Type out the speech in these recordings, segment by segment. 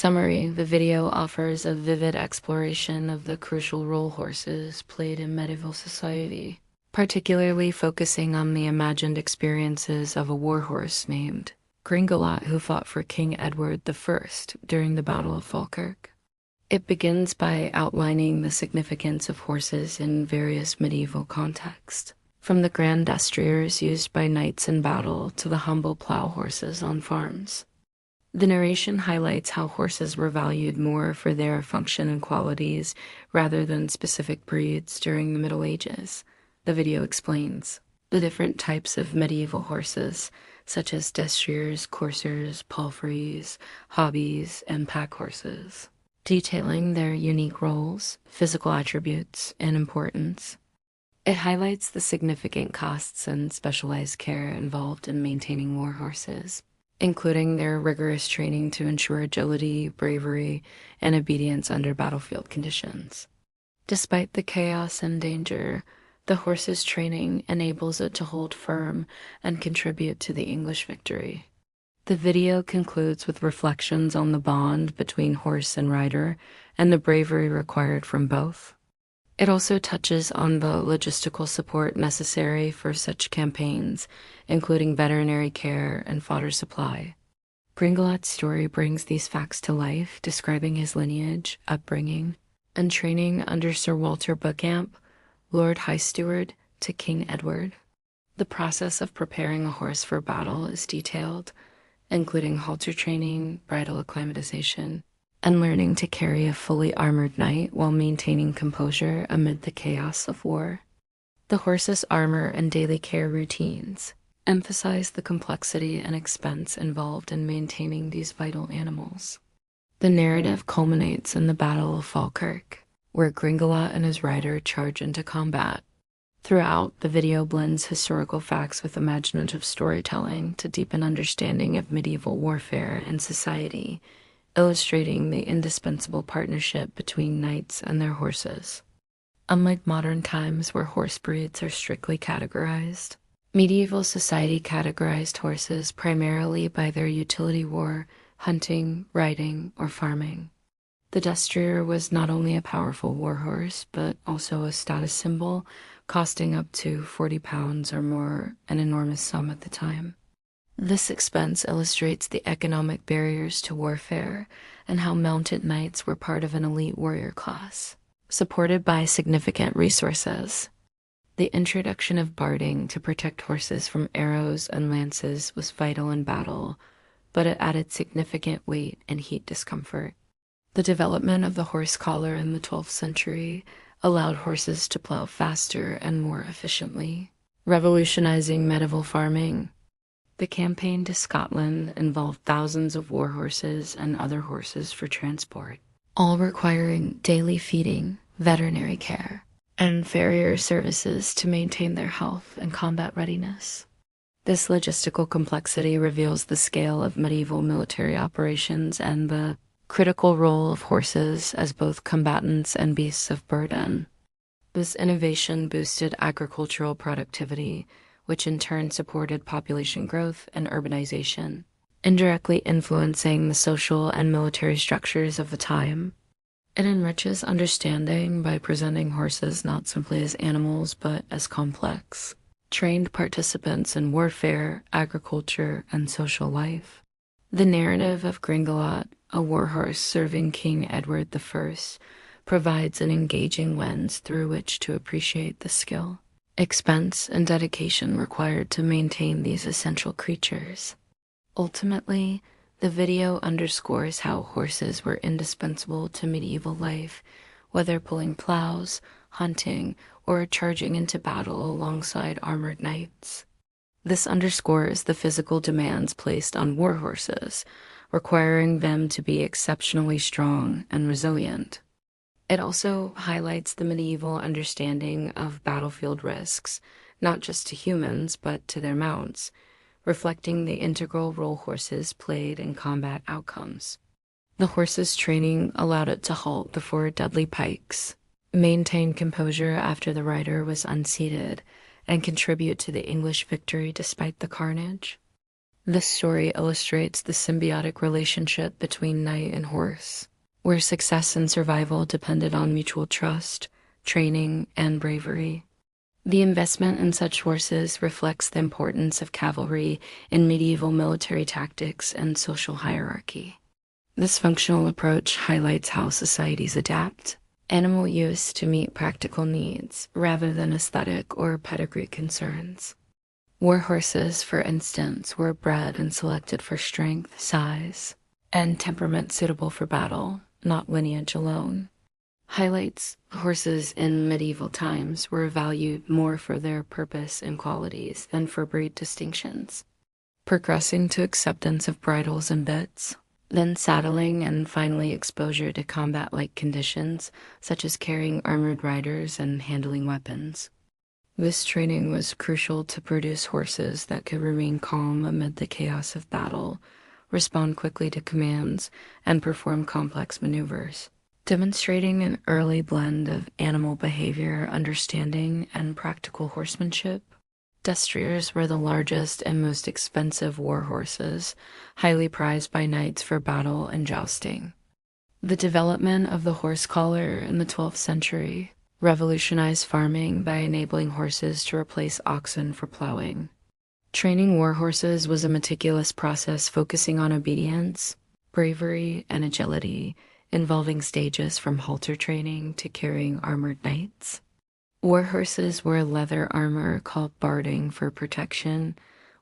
Summary: the video offers a vivid exploration of the crucial role horses played in medieval society, particularly focusing on the imagined experiences of a warhorse named Gringalet who fought for King Edward I during the Battle of Falkirk. It begins by outlining the significance of horses in various medieval contexts, from the grand destriers used by knights in battle to the humble plough horses on farms. The narration highlights how horses were valued more for their function and qualities rather than specific breeds during the Middle Ages. The video explains the different types of medieval horses, such as destriers, coursers, palfreys, hobbies, and pack horses, detailing their unique roles, physical attributes, and importance. It highlights the significant costs and specialized care involved in maintaining war horses, including their rigorous training to ensure agility, bravery, and obedience under battlefield conditions. Despite the chaos and danger, the horse's training enables it to hold firm and contribute to the English victory. The video concludes with reflections on the bond between horse and rider and the bravery required from both. It also touches on the logistical support necessary for such campaigns, including veterinary care and fodder supply. Gringalet's story brings these facts to life, describing his lineage, upbringing, and training under Sir Walter Buckamp, Lord High Steward, to King Edward. The process of preparing a horse for battle is detailed, including halter training, bridle acclimatization, and learning to carry a fully armored knight while maintaining composure amid the chaos of war. The horse's armor and daily care routines emphasize the complexity and expense involved in maintaining these vital animals. The narrative culminates in the Battle of Falkirk, where Gringalet and his rider charge into combat. Throughout, the video blends historical facts with imaginative storytelling to deepen understanding of medieval warfare and society, illustrating the indispensable partnership between knights and their horses. Unlike modern times where horse breeds are strictly categorized, medieval society categorized horses primarily by their utility war, hunting, riding, or farming. The destrier was not only a powerful warhorse, but also a status symbol, costing up to 40 pounds or more, an enormous sum at the time. This expense illustrates the economic barriers to warfare and how mounted knights were part of an elite warrior class, supported by significant resources. The introduction of barding to protect horses from arrows and lances was vital in battle, but it added significant weight and heat discomfort. The development of the horse collar in the 12th century allowed horses to plough faster and more efficiently, revolutionizing medieval farming. The campaign to Scotland involved thousands of war horses and other horses for transport, all requiring daily feeding, veterinary care, and farrier services to maintain their health and combat readiness. This logistical complexity reveals the scale of medieval military operations and the critical role of horses as both combatants and beasts of burden. This innovation boosted agricultural productivity, which in turn supported population growth and urbanization, indirectly influencing the social and military structures of the time. It enriches understanding by presenting horses not simply as animals, but as complex, trained participants in warfare, agriculture, and social life. The narrative of Gringalet, a warhorse serving King Edward I, provides an engaging lens through which to appreciate the skill, expense, and dedication required to maintain these essential creatures. Ultimately, the video underscores how horses were indispensable to medieval life, whether pulling ploughs, hunting, or charging into battle alongside armored knights. This underscores the physical demands placed on war horses, requiring them to be exceptionally strong and resilient. It also highlights the medieval understanding of battlefield risks, not just to humans, but to their mounts, reflecting the integral role horses played in combat outcomes. The horse's training allowed it to halt before deadly pikes, maintain composure after the rider was unseated, and contribute to the English victory despite the carnage. This story illustrates the symbiotic relationship between knight and horse, where success and survival depended on mutual trust, training, and bravery. The investment in such horses reflects the importance of cavalry in medieval military tactics and social hierarchy. This functional approach highlights how societies adapt animal use to meet practical needs rather than aesthetic or pedigree concerns. War horses, for instance, were bred and selected for strength, size, and temperament suitable for battle, not lineage alone. Highlights horses in medieval times were valued more for their purpose and qualities than for breed distinctions, progressing to acceptance of bridles and bits, then saddling, and finally exposure to combat-like conditions, such as carrying armored riders and handling weapons. This training was crucial to produce horses that could remain calm amid the chaos of battle, respond quickly to commands, and perform complex maneuvers, demonstrating an early blend of animal behavior, understanding, and practical horsemanship. Destriers were the largest and most expensive war horses, highly prized by knights for battle and jousting. The development of the horse collar in the 12th century revolutionized farming by enabling horses to replace oxen for plowing. Training war horses was a meticulous process focusing on obedience, bravery, and agility, involving stages from halter training to carrying armored knights. War horses wore leather armor called barding for protection,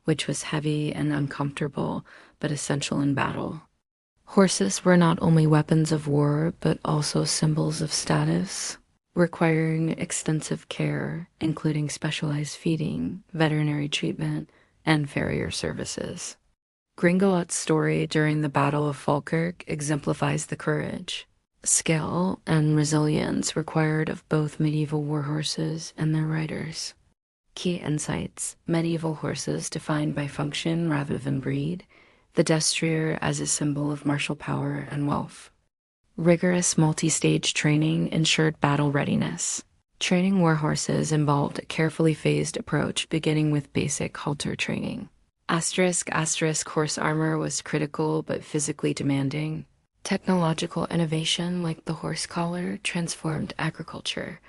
which was heavy and uncomfortable, but essential in battle. Horses were not only weapons of war, but also symbols of status, requiring extensive care, including specialized feeding, veterinary treatment, and farrier services. Gringalet's story during the Battle of Falkirk exemplifies the courage, skill, and resilience required of both medieval war horses and their riders. Key insights: medieval horses defined by function rather than breed, the destrier as a symbol of martial power and wealth. Rigorous multi-stage training ensured battle readiness. Training war horses involved a carefully phased approach, beginning with basic halter training. Horse armor was critical but physically demanding. Technological innovation like the horse collar transformed agriculture.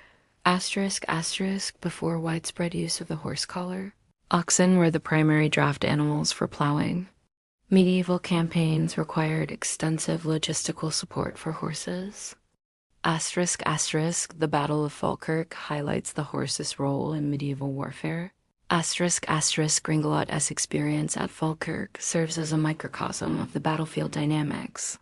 Before widespread use of the horse collar, oxen were the primary draft animals for plowing. Medieval campaigns required extensive logistical support for horses. The Battle of Falkirk highlights the horse's role in medieval warfare. Gringalet's experience at Falkirk serves as a microcosm of the battlefield dynamics.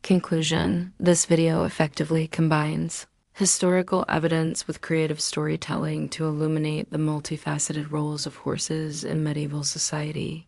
Conclusion: this video effectively combines historical evidence with creative storytelling to illuminate the multifaceted roles of horses in medieval society.